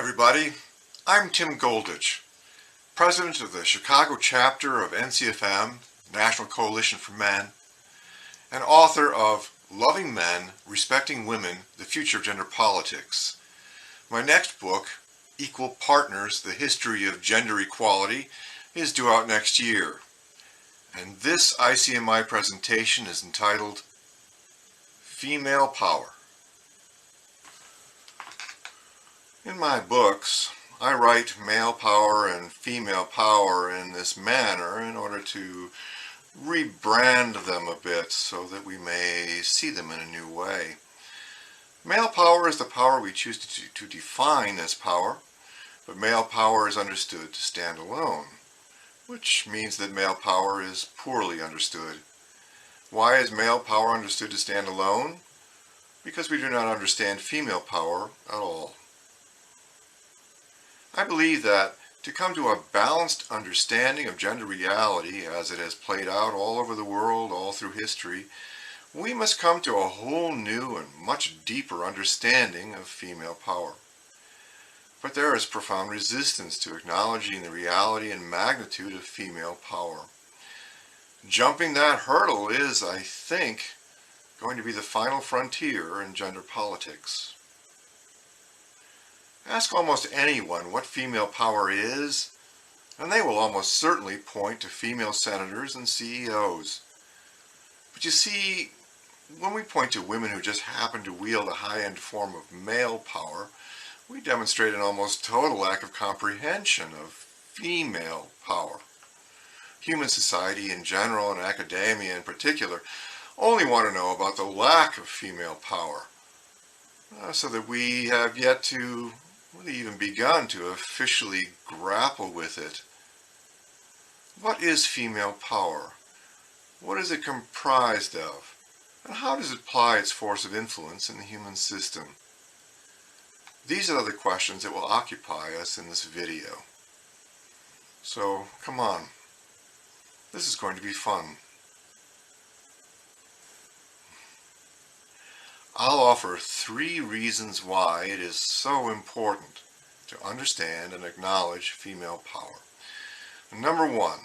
everybody, I'm Tim Goldich, President of the Chicago chapter of NCFM, National Coalition for Men, and author of Loving Men, Respecting Women, The Future of Gender Politics. My next book, Equal Partners, The History of Gender Equality, is due out next year. And this ICMI presentation is entitled Female Power. In my books, I write male power and female power in this manner in order to rebrand them a bit so that we may see them in a new way. Male power is the power we choose to define as power, but male power is understood to stand alone, which means that male power is poorly understood. Why is male power understood to stand alone? Because we do not understand female power at all. I believe that to come to a balanced understanding of gender reality as it has played out all over the world, all through history, we must come to a whole new and much deeper understanding of female power. But there is profound resistance to acknowledging the reality and magnitude of female power. Jumping that hurdle is, I think, going to be the final frontier in gender politics. Ask almost anyone what female power is, and they will almost certainly point to female senators and CEOs. But you see, when we point to women who just happen to wield a high-end form of male power, we demonstrate an almost total lack of comprehension of female power. Human society in general and academia in particular only want to know about the lack of female power, so that we have yet to really even begun to officially grapple with it. What is female power? What is it comprised of? And how does it apply its force of influence in the human system? These are the questions that will occupy us in this video. So, come on. This is going to be fun. I'll offer 3 reasons why it is so important to understand and acknowledge female power. Number 1,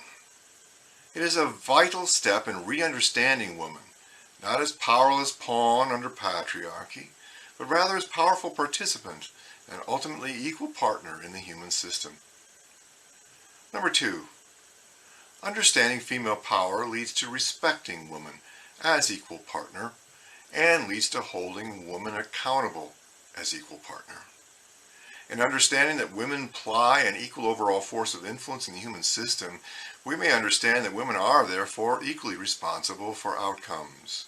it is a vital step in re-understanding woman, not as powerless pawn under patriarchy, but rather as powerful participant and ultimately equal partner in the human system. Number 2, understanding female power leads to respecting woman as equal partner and leads to holding women accountable as equal partner. In understanding that women ply an equal overall force of influence in the human system, we may understand that women are therefore equally responsible for outcomes.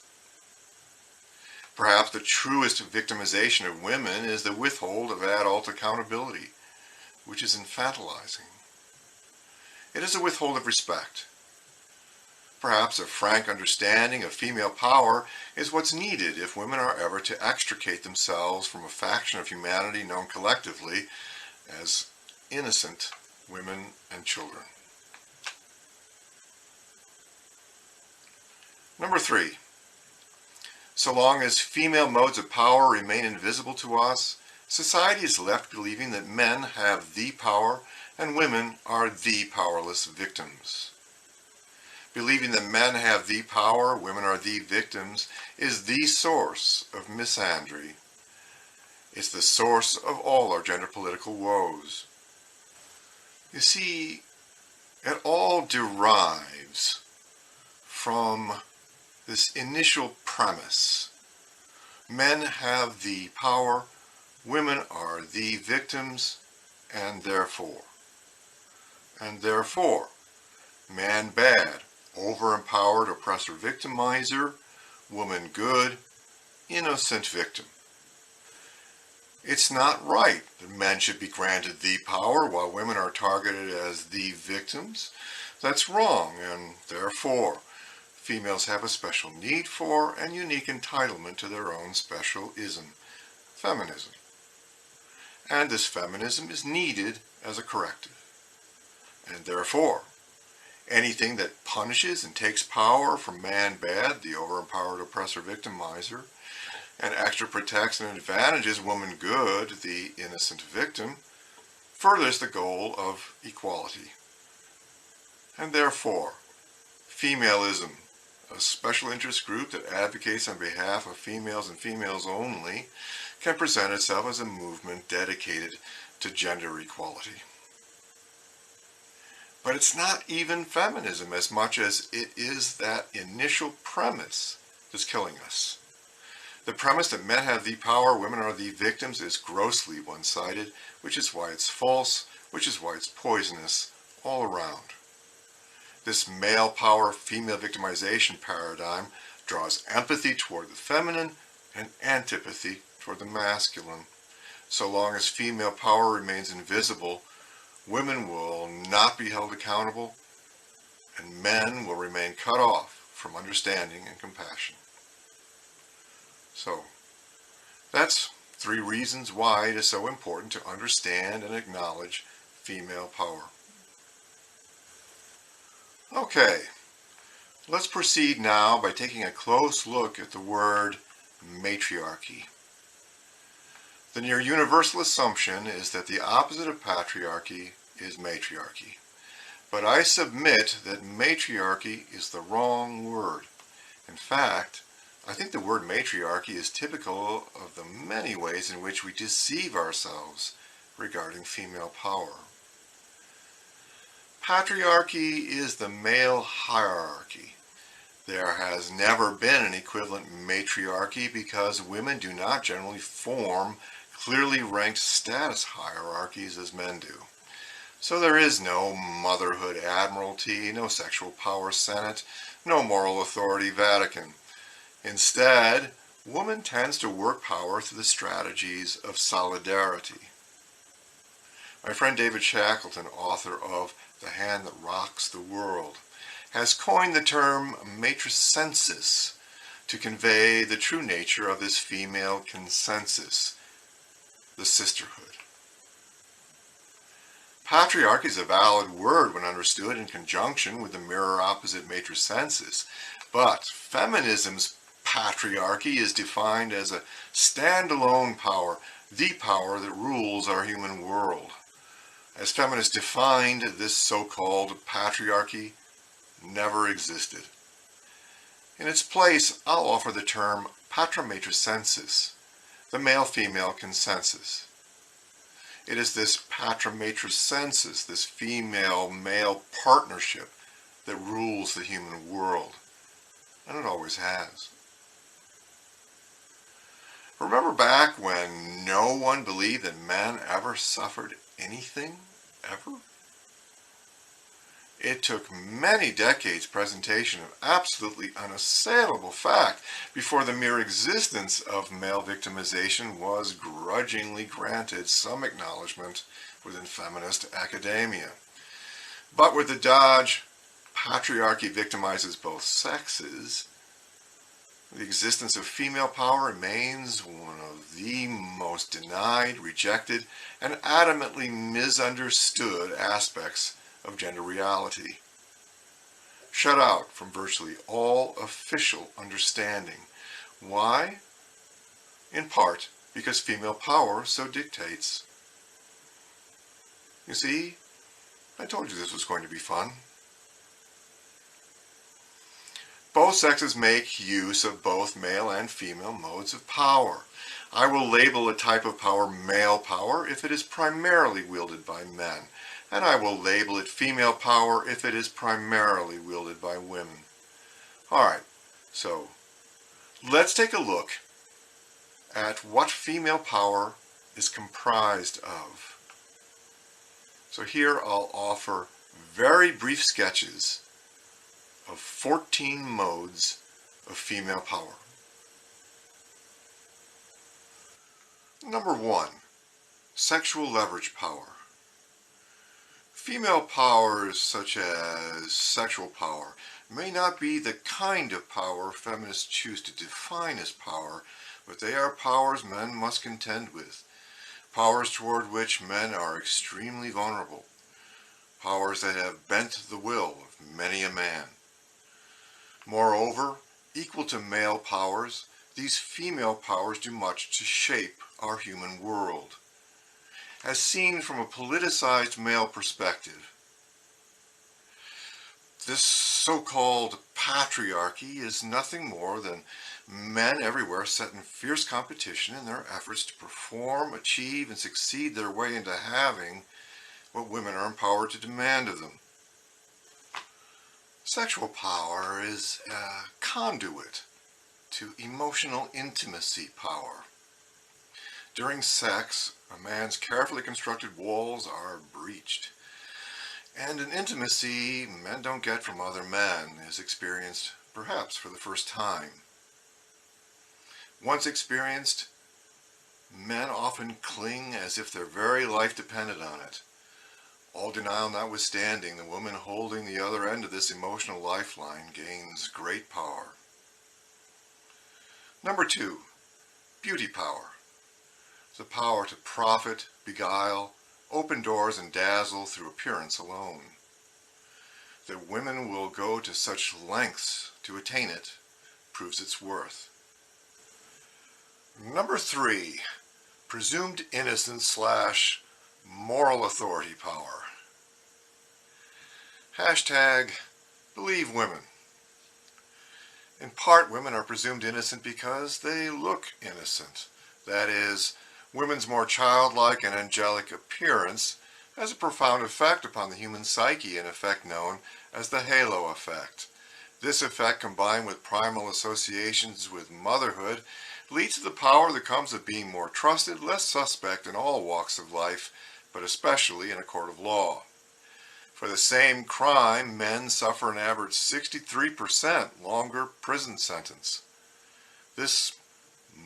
Perhaps the truest victimization of women is the withhold of adult accountability, which is infantilizing. It is a withhold of respect. Perhaps a frank understanding of female power is what's needed if women are ever to extricate themselves from a faction of humanity known collectively as innocent women and children. Number 3, so long as female modes of power remain invisible to us, society is left believing that men have the power and women are the powerless victims. Believing that men have the power, women are the victims, is the source of misandry. It's the source of all our gender political woes. You see, it all derives from this initial premise. Men have the power, women are the victims, and therefore, man bad, over-empowered oppressor victimizer, woman good, innocent victim. It's not right that men should be granted the power while women are targeted as the victims. That's wrong, and therefore, females have a special need for and unique entitlement to their own special ism, feminism. And this feminism is needed as a corrective. And therefore, anything that punishes and takes power from man bad, the over-empowered oppressor victimizer, and extra protects and advantages woman good, the innocent victim, furthers the goal of equality. And therefore, femaleism, a special interest group that advocates on behalf of females and females only, can present itself as a movement dedicated to gender equality. But it's not even feminism as much as it is that initial premise that's killing us. The premise that men have the power, women are the victims, is grossly one-sided, which is why it's false, which is why it's poisonous all around. This male power, female victimization paradigm draws empathy toward the feminine and antipathy toward the masculine. So long as female power remains invisible, women will not be held accountable, and men will remain cut off from understanding and compassion. So, that's 3 reasons why it is so important to understand and acknowledge female power. Okay, let's proceed now by taking a close look at the word matriarchy. The near universal assumption is that the opposite of patriarchy is matriarchy. But I submit that matriarchy is the wrong word. In fact, I think the word matriarchy is typical of the many ways in which we deceive ourselves regarding female power. Patriarchy is the male hierarchy. There has never been an equivalent matriarchy because women do not generally form clearly ranked status hierarchies as men do. So there is no motherhood admiralty, no sexual power senate, no moral authority Vatican. Instead, woman tends to work power through the strategies of solidarity. My friend David Shackleton, author of The Hand That Rocks the World, has coined the term matricensis to convey the true nature of this female consensus, the sisterhood. Patriarchy is a valid word when understood in conjunction with the mirror opposite matricensis, but feminism's patriarchy is defined as a standalone power, the power that rules our human world. As feminists defined, this so-called patriarchy never existed. In its place, I'll offer the term patramatricensis, the male-female consensus. It is this patramatricensis, this female-male partnership, that rules the human world, and it always has. Remember back when no one believed that men ever suffered anything, ever? It took many decades' presentation of absolutely unassailable fact before the mere existence of male victimization was grudgingly granted some acknowledgement within feminist academia. But with the dodge, patriarchy victimizes both sexes, the existence of female power remains one of the most denied, rejected, and adamantly misunderstood aspects of gender reality. Shut out from virtually all official understanding. Why? In part because female power so dictates. You see, I told you this was going to be fun. Both sexes make use of both male and female modes of power. I will label a type of power male power if it is primarily wielded by men, and I will label it female power if it is primarily wielded by women. Alright, so let's take a look at what female power is comprised of. So here I'll offer very brief sketches of 14 modes of female power. Number 1, sexual leverage power. Female powers such as sexual power may not be the kind of power feminists choose to define as power, but they are powers men must contend with. Powers toward which men are extremely vulnerable. Powers that have bent the will of many a man. Moreover, equal to male powers, these female powers do much to shape our human world. as seen from a politicized male perspective. This so-called patriarchy is nothing more than men everywhere set in fierce competition in their efforts to perform, achieve, and succeed their way into having what women are empowered to demand of them. Sexual power is a conduit to emotional intimacy power. During sex, a man's carefully constructed walls are breached, and an intimacy men don't get from other men is experienced perhaps for the first time. Once experienced, men often cling as if their very life depended on it. All denial notwithstanding, the woman holding the other end of this emotional lifeline gains great power. Number 2, beauty power. The power to profit, beguile, open doors, and dazzle through appearance alone. That women will go to such lengths to attain it proves its worth. Number 3, presumed innocence / moral authority power. Hashtag believe women. In part, women are presumed innocent because they look innocent. That is, women's more childlike and angelic appearance has a profound effect upon the human psyche, an effect known as the halo effect. This effect, combined with primal associations with motherhood, leads to the power that comes of being more trusted, less suspect in all walks of life, but especially in a court of law. For the same crime, men suffer an average 63% longer prison sentence. This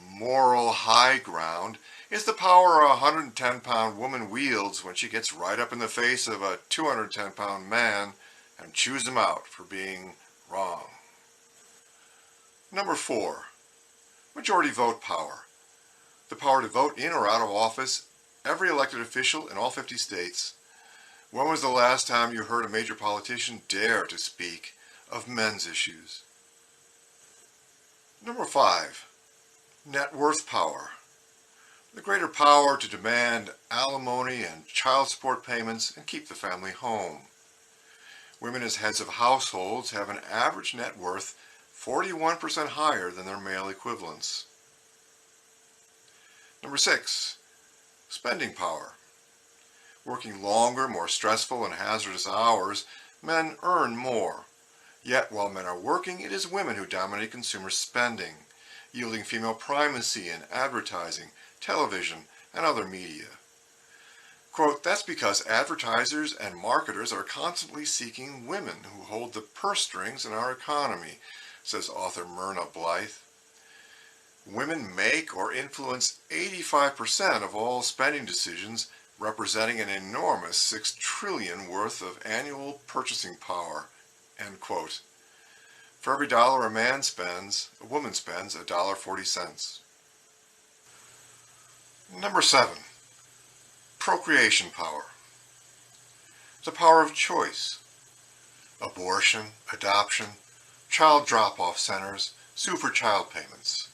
moral high ground is the power a 110-pound woman wields when she gets right up in the face of a 210-pound man and chews him out for being wrong. Number 4, majority vote power. The power to vote in or out of office every elected official in all 50 states. When was the last time you heard a major politician dare to speak of men's issues? Number 5, net worth power. The greater power to demand alimony and child support payments and keep the family home. Women as heads of households have an average net worth 41% higher than their male equivalents. Number 6, spending power. Working longer, more stressful and hazardous hours, men earn more. Yet while men are working, it is women who dominate consumer spending, yielding female primacy in advertising, television, and other media. Quote, that's because advertisers and marketers are constantly seeking women who hold the purse strings in our economy, says author Myrna Blythe. Women make or influence 85% of all spending decisions, representing an enormous $6 trillion worth of annual purchasing power, end quote. For every dollar a woman spends $1.40. Number 7, procreation power. The power of choice. Abortion, adoption, child drop-off centers, sue for child payments.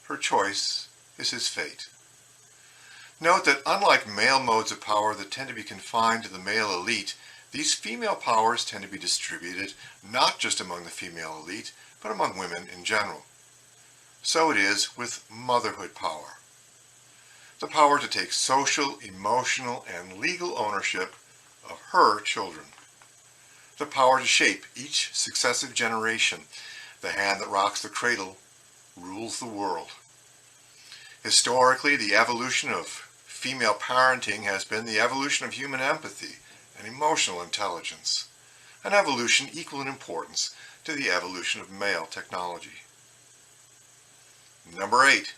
Her choice is his fate. Note that unlike male modes of power that tend to be confined to the male elite, these female powers tend to be distributed not just among the female elite, but among women in general. So it is with motherhood power. The power to take social, emotional, and legal ownership of her children. The power to shape each successive generation. The hand that rocks the cradle rules the world. Historically, the evolution of female parenting has been the evolution of human empathy and emotional intelligence, an evolution equal in importance to the evolution of male technology. Number 8,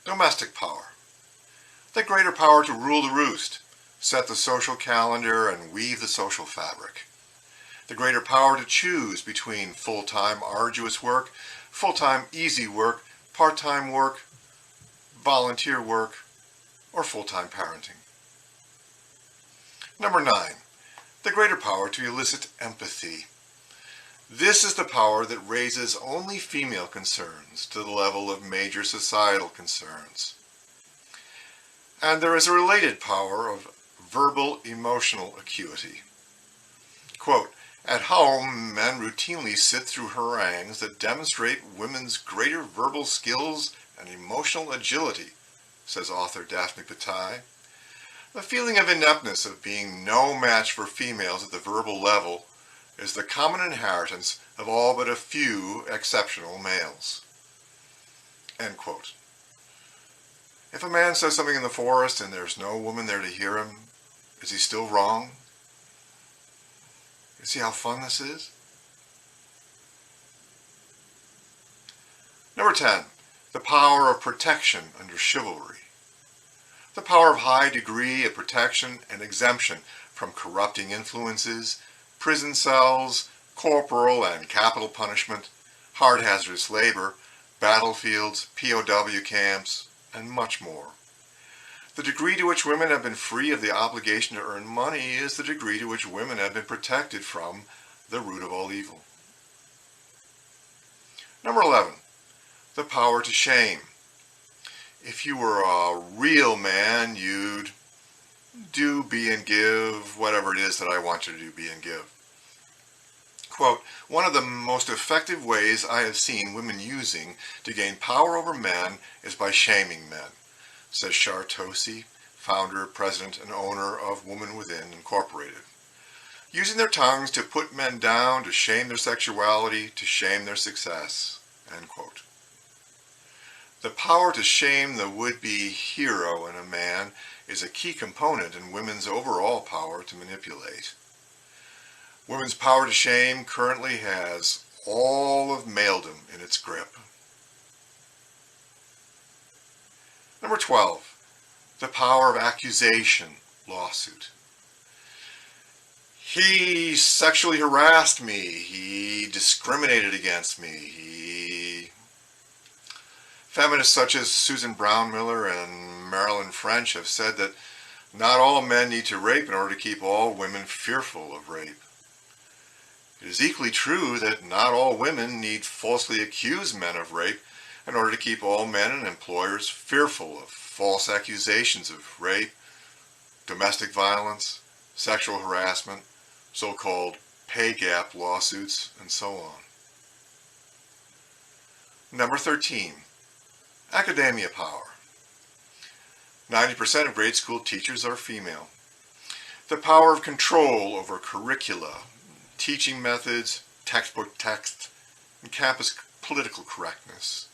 domestic power. The greater power to rule the roost, set the social calendar, and weave the social fabric. The greater power to choose between full-time arduous work, full-time easy work, part-time work, volunteer work, or full-time parenting. Number 9, the greater power to elicit empathy. This is the power that raises only female concerns to the level of major societal concerns. And there is a related power of verbal emotional acuity. Quote, "At home, men routinely sit through harangues that demonstrate women's greater verbal skills and emotional agility," says author Daphne Patai. The feeling of ineptness of being no match for females at the verbal level is the common inheritance of all but a few exceptional males. End quote. If a man says something in the forest and there's no woman there to hear him, is he still wrong? You see how fun this is? Number 10, the power of protection under chivalry. The power of high degree of protection and exemption from corrupting influences, prison cells, corporal and capital punishment, hard hazardous labor, battlefields, POW camps, and much more. The degree to which women have been free of the obligation to earn money is the degree to which women have been protected from the root of all evil. Number 11, the power to shame. If you were a real man, you'd do, be, and give whatever it is that I want you to do, be, and give. Quote, "One of the most effective ways I have seen women using to gain power over men is by shaming men," says Shar Tosi, founder, president, and owner of Woman Within Incorporated. "Using their tongues to put men down, to shame their sexuality, to shame their success." End quote. The power to shame the would-be hero in a man is a key component in women's overall power to manipulate. Women's power to shame currently has all of maledom in its grip. Number 12, the power of accusation, lawsuit. "He sexually harassed me. He discriminated against me. Feminists such as Susan Brown Miller and Marilyn French have said that not all men need to rape in order to keep all women fearful of rape. It is equally true that not all women need falsely accuse men of rape in order to keep all men and employers fearful of false accusations of rape, domestic violence, sexual harassment, so-called pay gap lawsuits, and so on. Number 13, academia power. 90% of grade school teachers are female. The power of control over curricula, teaching methods, textbook text, and campus political correctness.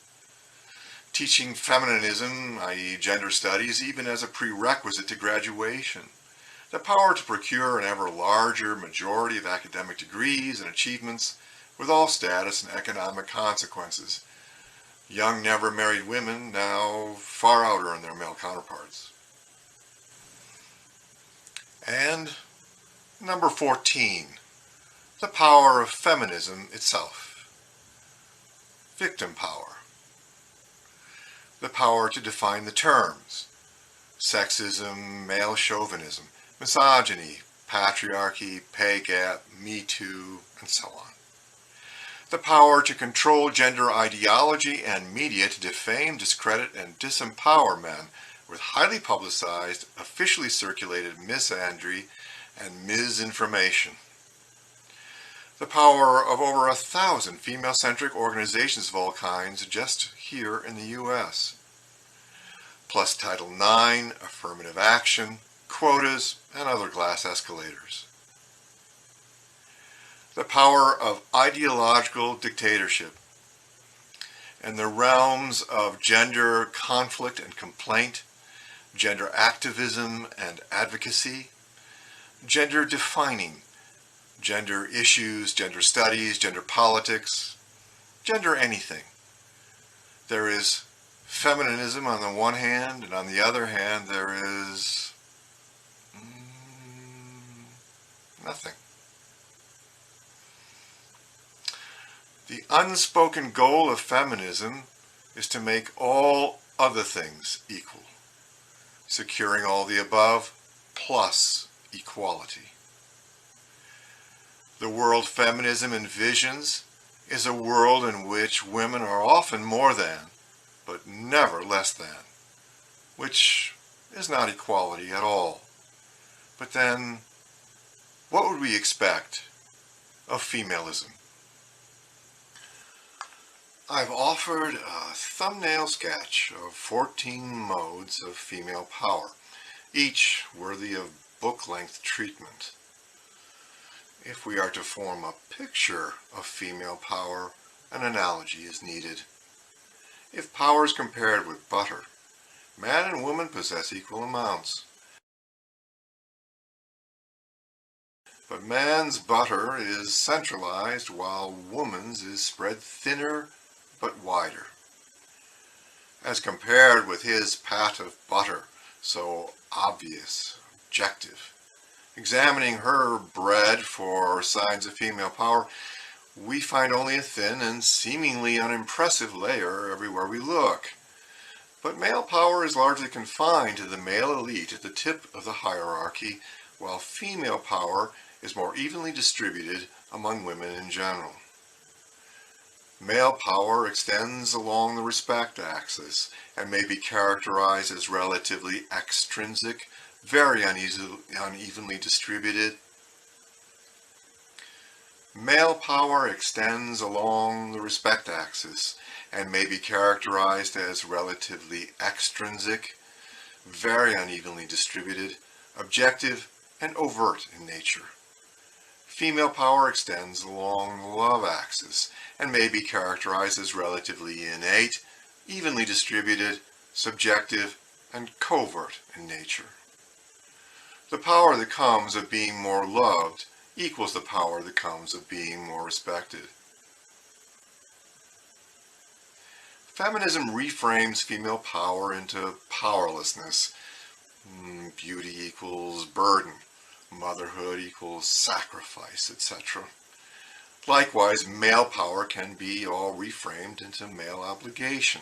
Teaching feminism, i.e. gender studies, even as a prerequisite to graduation. The power to procure an ever larger majority of academic degrees and achievements with all status and economic consequences. Young, never married women now far outer than their male counterparts. And number 14, the power of feminism itself. Victim power. The power to define the terms. Sexism, male chauvinism, misogyny, patriarchy, pay gap, Me Too, and so on. The power to control gender ideology and media to defame, discredit, and disempower men with highly publicized, officially circulated misandry and misinformation. The power of over 1,000 female-centric organizations of all kinds just here in the U.S. Plus Title IX, affirmative action, quotas, and other glass escalators. The power of ideological dictatorship in the realms of gender conflict and complaint, gender activism and advocacy, gender defining, gender issues, gender studies, gender politics, gender anything. There is feminism on the one hand, and on the other hand there is nothing. The unspoken goal of feminism is to make all other things equal, securing all the above plus equality. The world feminism envisions is a world in which women are often more than, but never less than, which is not equality at all. But then, what would we expect of femalism? I've offered a thumbnail sketch of 14 modes of female power, each worthy of book-length treatment. If we are to form a picture of female power, an analogy is needed. If power is compared with butter, man and woman possess equal amounts. But man's butter is centralized while woman's is spread thinner but wider. As compared with his pat of butter, so obvious, objective. Examining her bread for signs of female power, we find only a thin and seemingly unimpressive layer everywhere we look. But male power is largely confined to the male elite at the tip of the hierarchy, while female power is more evenly distributed among women in general. Male power extends along the respect axis and may be characterized as relatively extrinsic, very unevenly distributed. Male power extends along the respect axis and may be characterized as relatively extrinsic, very unevenly distributed, objective, and overt in nature. Female power extends along the love axis and may be characterized as relatively innate, evenly distributed, subjective, and covert in nature. The power that comes of being more loved equals the power that comes of being more respected. Feminism reframes female power into powerlessness. Beauty equals burden. Motherhood equals sacrifice, etc. Likewise, male power can be all reframed into male obligation.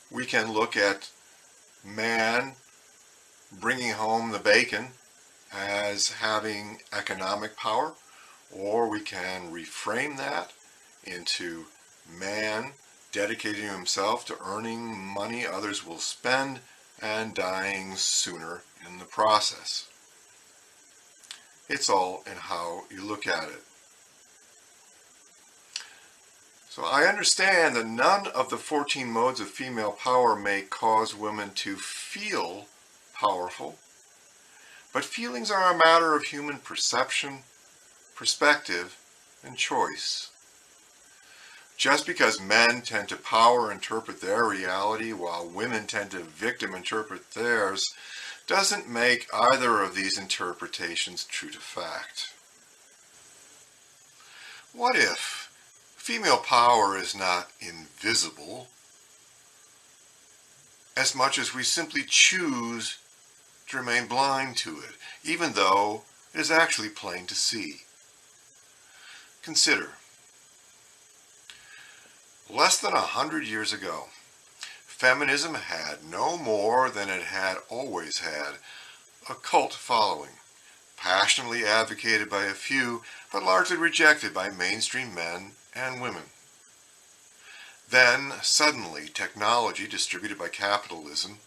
We can look at man bringing home the bacon as having economic power, or we can reframe that into man dedicating himself to earning money others will spend and dying sooner in the process. It's all in how you look at it. So I understand that none of the 14 modes of female power may cause women to feel powerful, but feelings are a matter of human perception, perspective, and choice. Just because men tend to power interpret their reality while women tend to victim interpret theirs doesn't make either of these interpretations true to fact. What if female power is not invisible as much as we simply choose to remain blind to it, even though it is actually plain to see? Consider, less than 100 years ago, feminism had no more than it had always had, a cult following, passionately advocated by a few, but largely rejected by mainstream men and women. Then, suddenly, technology distributed by capitalism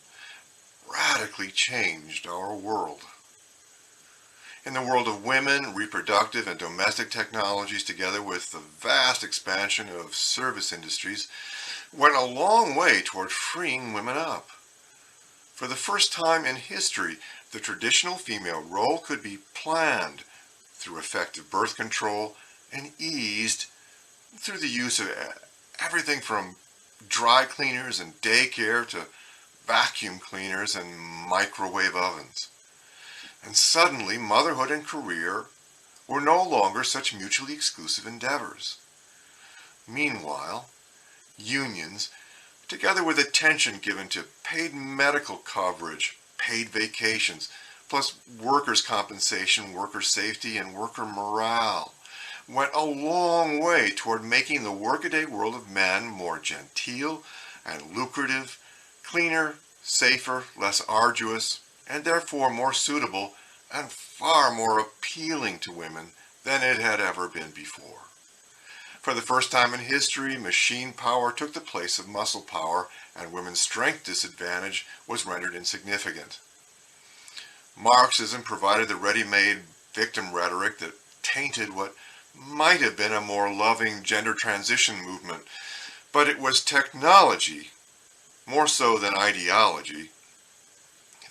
radically changed our world. In the world of women, reproductive and domestic technologies, together with the vast expansion of service industries, went a long way toward freeing women up. For the first time in history, the traditional female role could be planned through effective birth control and eased through the use of everything from dry cleaners and daycare to vacuum cleaners and microwave ovens. And suddenly, motherhood and career were no longer such mutually exclusive endeavors. Meanwhile, unions, together with attention given to paid medical coverage, paid vacations, plus workers' compensation, worker safety, and worker morale, went a long way toward making the workaday world of men more genteel and lucrative, cleaner, safer, less arduous, and therefore more suitable and far more appealing to women than it had ever been before. For the first time in history, machine power took the place of muscle power, and women's strength disadvantage was rendered insignificant. Marxism provided the ready-made victim rhetoric that tainted what might have been a more loving gender transition movement, but it was technology, more so than ideology,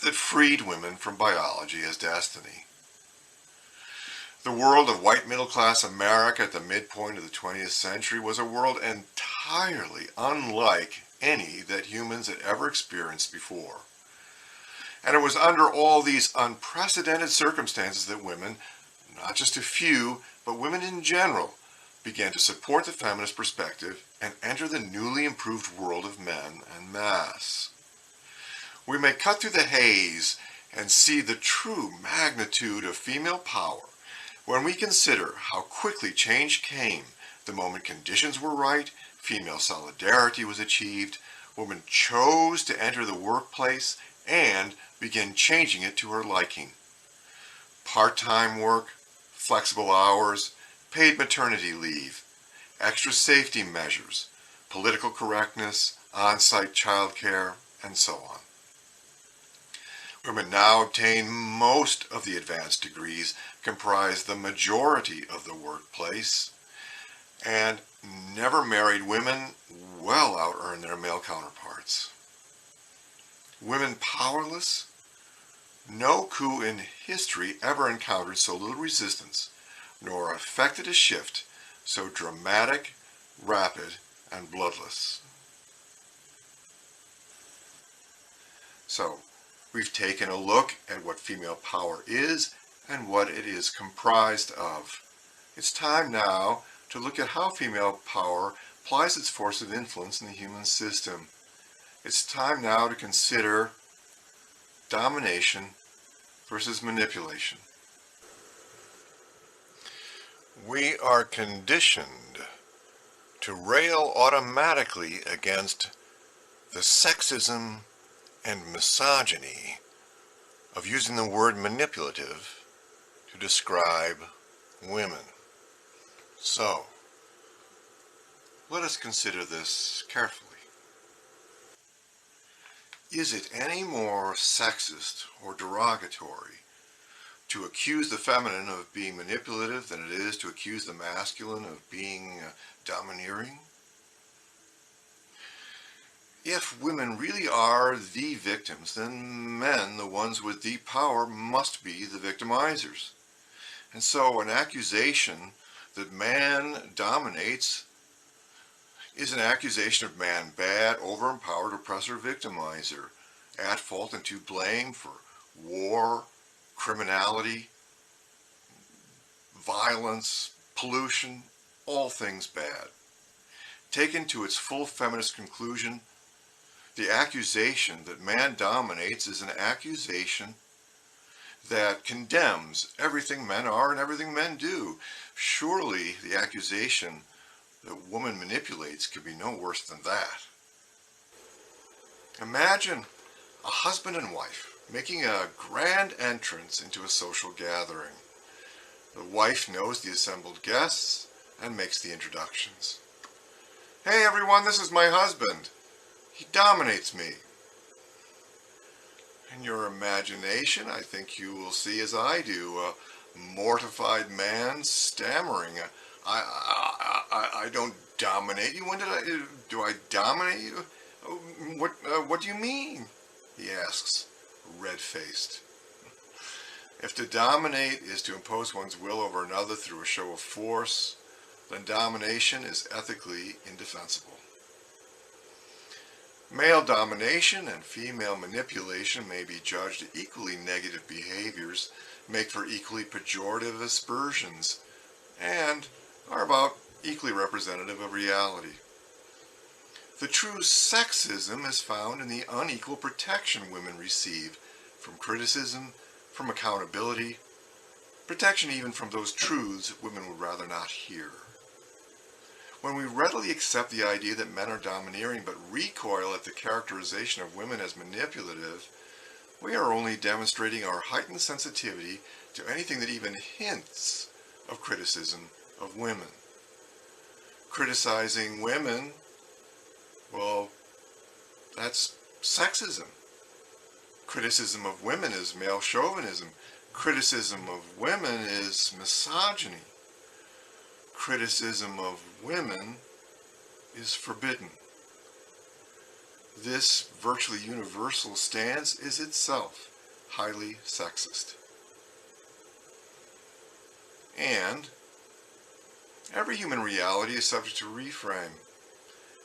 that freed women from biology as destiny. The world of white middle-class America at the midpoint of the 20th century was a world entirely unlike any that humans had ever experienced before. And it was under all these unprecedented circumstances that women, not just a few, but women in general, began to support the feminist perspective and enter the newly improved world of men en masse. We may cut through the haze and see the true magnitude of female power when we consider how quickly change came the moment conditions were right, female solidarity was achieved, women chose to enter the workplace and begin changing it to her liking. Part-time work, flexible hours, paid maternity leave, extra safety measures, political correctness, on-site childcare, and so on. Women now obtain most of the advanced degrees, comprise the majority of the workplace, and never married women well out-earn their male counterparts. Women powerless? No coup in history ever encountered so little resistance, nor effected a shift so dramatic, rapid, and bloodless. So, we've taken a look at what female power is and what it is comprised of. It's time now to look at how female power applies its force of influence in the human system. It's time now to consider domination versus manipulation. We are conditioned to rail automatically against the sexism and misogyny of using the word manipulative to describe women. So, let us consider this carefully. Is it any more sexist or derogatory to accuse the feminine of being manipulative than it is to accuse the masculine of being domineering? If women really are the victims, then men, the ones with deep power, must be the victimizers. And so an accusation that man dominates is an accusation of man bad, over-empowered, oppressor, victimizer, at fault and to blame for war, criminality, violence, pollution, all things bad. Taken to its full feminist conclusion, the accusation that man dominates is an accusation that condemns everything men are and everything men do. Surely the accusation that woman manipulates could be no worse than that. Imagine a husband and wife making a grand entrance into a social gathering. The wife knows the assembled guests and makes the introductions. Hey everyone, this is my husband. He dominates me. In your imagination, I think you will see as I do, a mortified man stammering, I don't dominate you. When do I dominate you? What do you mean? He asks, red-faced. If to dominate is to impose one's will over another through a show of force, then domination is ethically indefensible. Male domination and female manipulation may be judged equally negative behaviors, make for equally pejorative aspersions, and are about equally representative of reality. The true sexism is found in the unequal protection women receive from criticism, from accountability, protection even from those truths women would rather not hear. When we readily accept the idea that men are domineering but recoil at the characterization of women as manipulative, we are only demonstrating our heightened sensitivity to anything that even hints of criticism of women. criticizing women, well, that's sexism. Criticism of women is male chauvinism. Criticism of women is misogyny. Criticism of women is forbidden. This virtually universal stance is itself highly sexist. And every human reality is subject to reframe.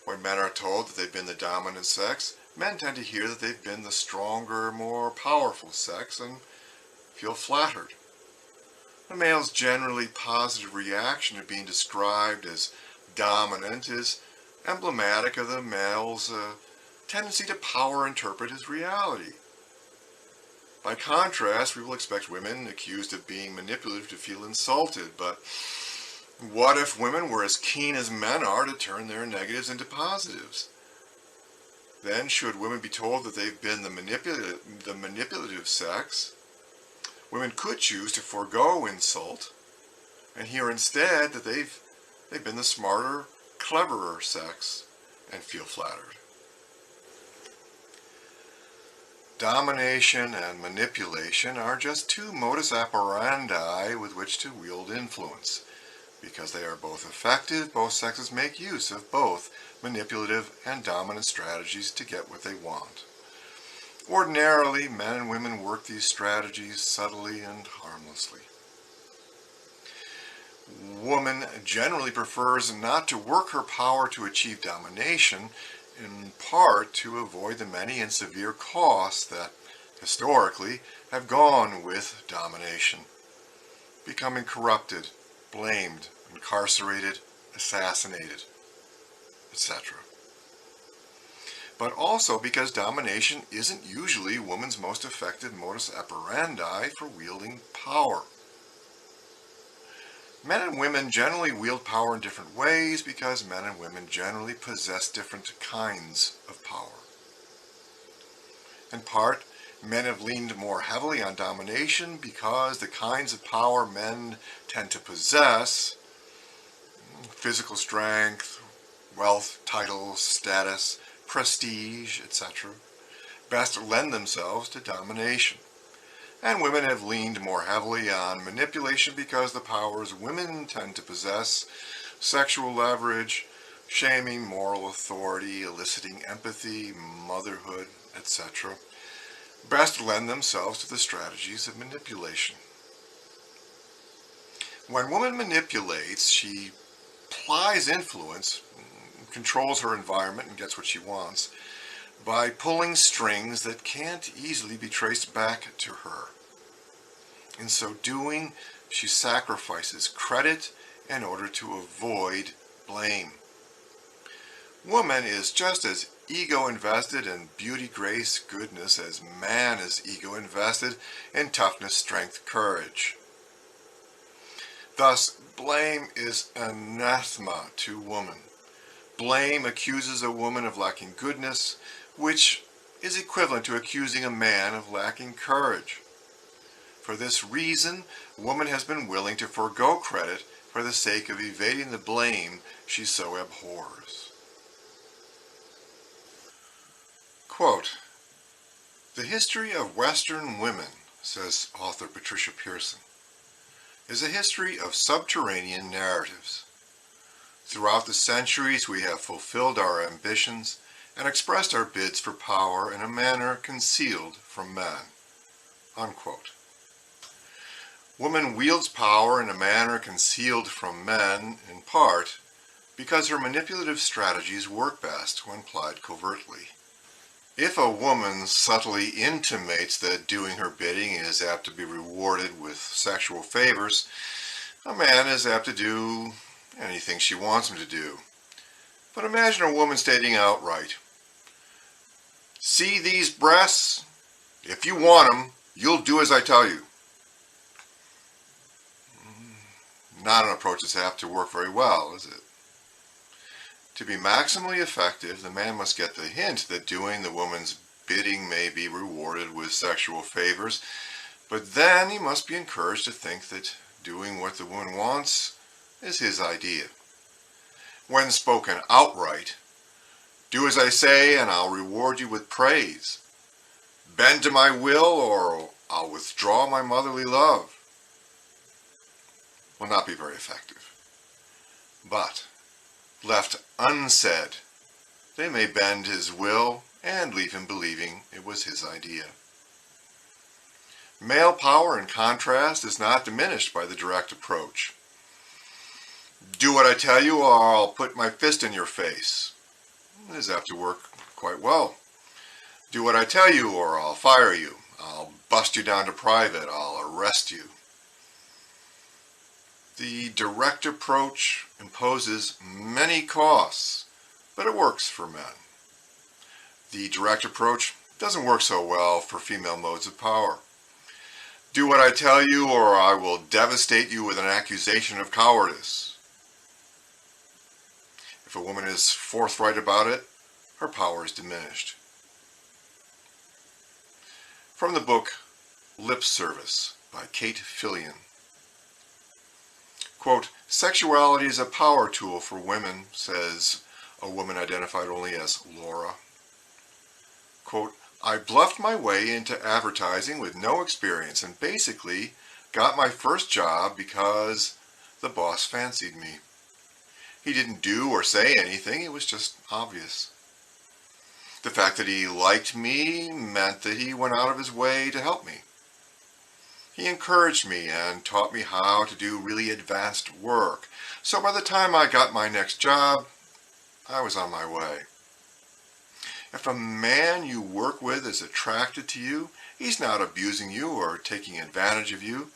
When men are told that they've been the dominant sex, men tend to hear that they've been the stronger, more powerful sex and feel flattered. A male's generally positive reaction to being described as dominant is emblematic of the male's tendency to power interpret his reality. By contrast, we will expect women accused of being manipulative to feel insulted, but what if women were as keen as men are to turn their negatives into positives? Then, should women be told that they've been the manipulative sex, women could choose to forego insult and hear instead that they've been the smarter, cleverer sex and feel flattered. Domination and manipulation are just two modus operandi with which to wield influence. Because they are both effective, both sexes make use of both manipulative and dominant strategies to get what they want. Ordinarily, men and women work these strategies subtly and harmlessly. Woman generally prefers not to work her power to achieve domination, in part to avoid the many and severe costs that, historically, have gone with domination. Becoming corrupted, blamed, incarcerated, assassinated, etc. But also because domination isn't usually woman's most effective modus operandi for wielding power. Men and women generally wield power in different ways because men and women generally possess different kinds of power. In part, men have leaned more heavily on domination because the kinds of power men tend to possess, physical strength, wealth, titles, status, prestige, etc., best lend themselves to domination. And women have leaned more heavily on manipulation because the powers women tend to possess, sexual leverage, shaming, moral authority, eliciting empathy, motherhood, etc., best lend themselves to the strategies of manipulation. When woman manipulates, she applies influence, controls her environment and gets what she wants, by pulling strings that can't easily be traced back to her. In so doing, she sacrifices credit in order to avoid blame. Woman is just as ego-invested in beauty, grace, goodness as man is ego-invested in toughness, strength, courage. Thus, blame is anathema to woman. Blame accuses a woman of lacking goodness, which is equivalent to accusing a man of lacking courage. For this reason, woman has been willing to forego credit for the sake of evading the blame she so abhors. Quote, "The history of Western women," says author Patricia Pearson, "is a history of subterranean narratives. Throughout the centuries we have fulfilled our ambitions and expressed our bids for power in a manner concealed from men." Unquote. Woman wields power in a manner concealed from men, in part, because her manipulative strategies work best when applied covertly. If a woman subtly intimates that doing her bidding is apt to be rewarded with sexual favors, a man is apt to do anything she wants him to do. But imagine a woman stating outright, "See these breasts? If you want them, you'll do as I tell you." Not an approach that's apt to work very well, is it? To be maximally effective, the man must get the hint that doing the woman's bidding may be rewarded with sexual favors, but then he must be encouraged to think that doing what the woman wants is his idea. when spoken outright, do as I say and I'll reward you with praise. Bend to my will or I'll withdraw my motherly love, will not be very effective. But, left unsaid, they may bend his will and leave him believing it was his idea. Male power, in contrast, is not diminished by the direct approach. Do what I tell you or I'll put my fist in your face. It is apt to work quite well. Do what I tell you or I'll fire you. I'll bust you down to private. I'll arrest you. The direct approach imposes many costs, but it works for men. The direct approach doesn't work so well for female modes of power. Do what I tell you or I will devastate you with an accusation of cowardice. If a woman is forthright about it, her power is diminished. From the book Lip Service by Kate Fillion. Quote, "Sexuality is a power tool for women," says a woman identified only as Laura. Quote, "I bluffed my way into advertising with no experience and basically got my first job because the boss fancied me. He didn't do or say anything, it was just obvious. The fact that he liked me meant that he went out of his way to help me. He encouraged me and taught me how to do really advanced work. So by the time I got my next job, I was on my way. If a man you work with is attracted to you, he's not abusing you or taking advantage of you.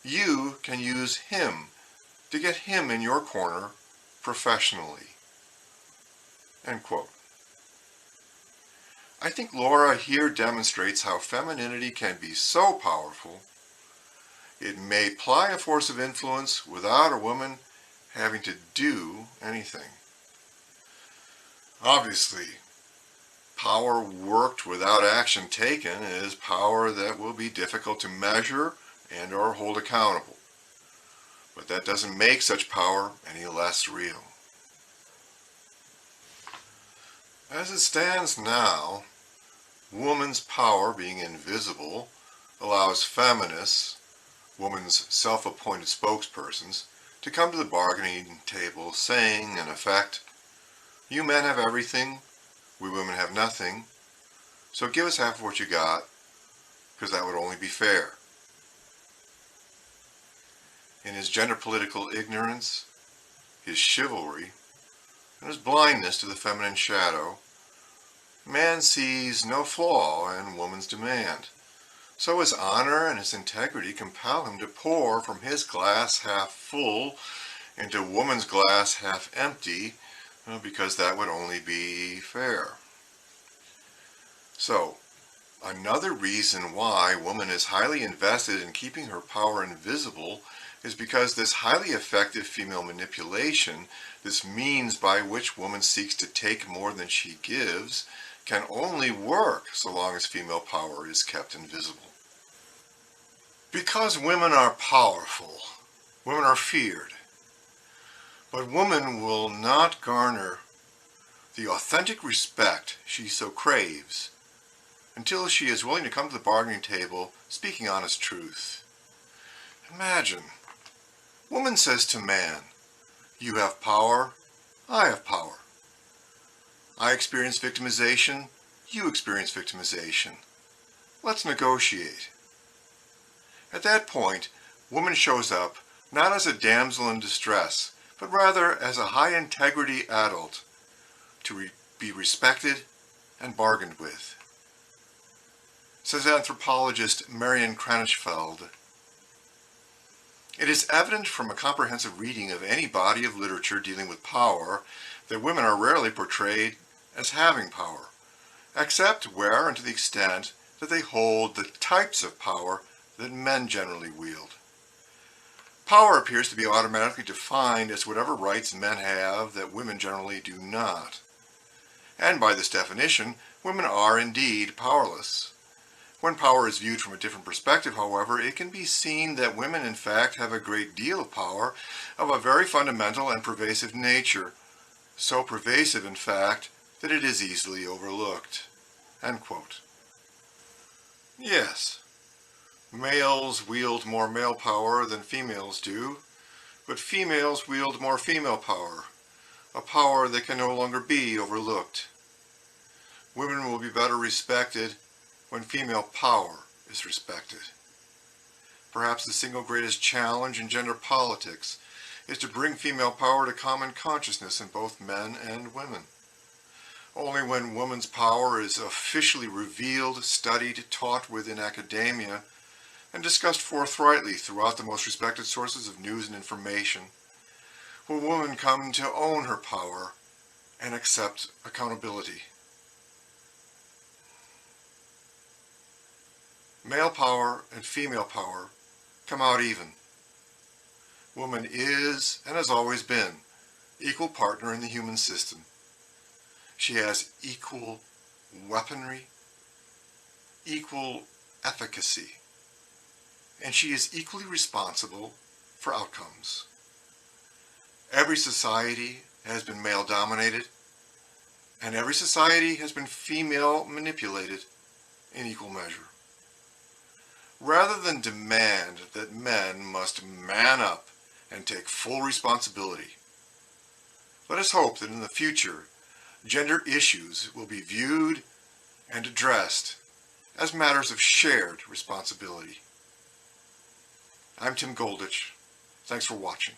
You can use him to get him in your corner professionally." End quote. I think Laura here demonstrates how femininity can be so powerful. It may ply a force of influence without a woman having to do anything. Obviously, power worked without action taken is power that will be difficult to measure and or hold accountable. But that doesn't make such power any less real. As it stands now, woman's power being invisible allows feminists, woman's self-appointed spokespersons, to come to the bargaining table saying, in effect, "You men have everything, we women have nothing, so give us half of what you got, because that would only be fair." In his gender political ignorance, his chivalry, and his blindness to the feminine shadow, man sees no flaw in woman's demand. So his honor and his integrity compel him to pour from his glass half full into woman's glass half empty, because that would only be fair. So, another reason why woman is highly invested in keeping her power invisible is because this highly effective female manipulation, this means by which woman seeks to take more than she gives, can only work so long as female power is kept invisible. Because women are powerful, women are feared, but woman will not garner the authentic respect she so craves until she is willing to come to the bargaining table speaking honest truth. Imagine, woman says to man, "You have power, I have power. I experience victimization, you experience victimization. Let's negotiate." At that point, woman shows up not as a damsel in distress, but rather as a high-integrity adult to be respected and bargained with. Says anthropologist Marian Kranishfeld, "It is evident from a comprehensive reading of any body of literature dealing with power that women are rarely portrayed as having power, except where and to the extent that they hold the types of power that men generally wield. Power appears to be automatically defined as whatever rights men have that women generally do not. And by this definition, women are indeed powerless. When power is viewed from a different perspective, however, it can be seen that women in fact have a great deal of power of a very fundamental and pervasive nature, so pervasive in fact that it is easily overlooked." End quote. Yes, males wield more male power than females do, but females wield more female power, a power that can no longer be overlooked. Women will be better respected when female power is respected. Perhaps the single greatest challenge in gender politics is to bring female power to common consciousness in both men and women. Only when woman's power is officially revealed, studied, taught within academia, and discussed forthrightly throughout the most respected sources of news and information, will woman come to own her power and accept accountability. Male power and female power come out even. Woman is, and has always been, equal partner in the human system. She has equal weaponry, equal efficacy, and she is equally responsible for outcomes. Every society has been male-dominated, and every society has been female-manipulated in equal measure. Rather than demand that men must man up and take full responsibility, let us hope that in the future, gender issues will be viewed and addressed as matters of shared responsibility. I'm Tim Goldich. Thanks for watching.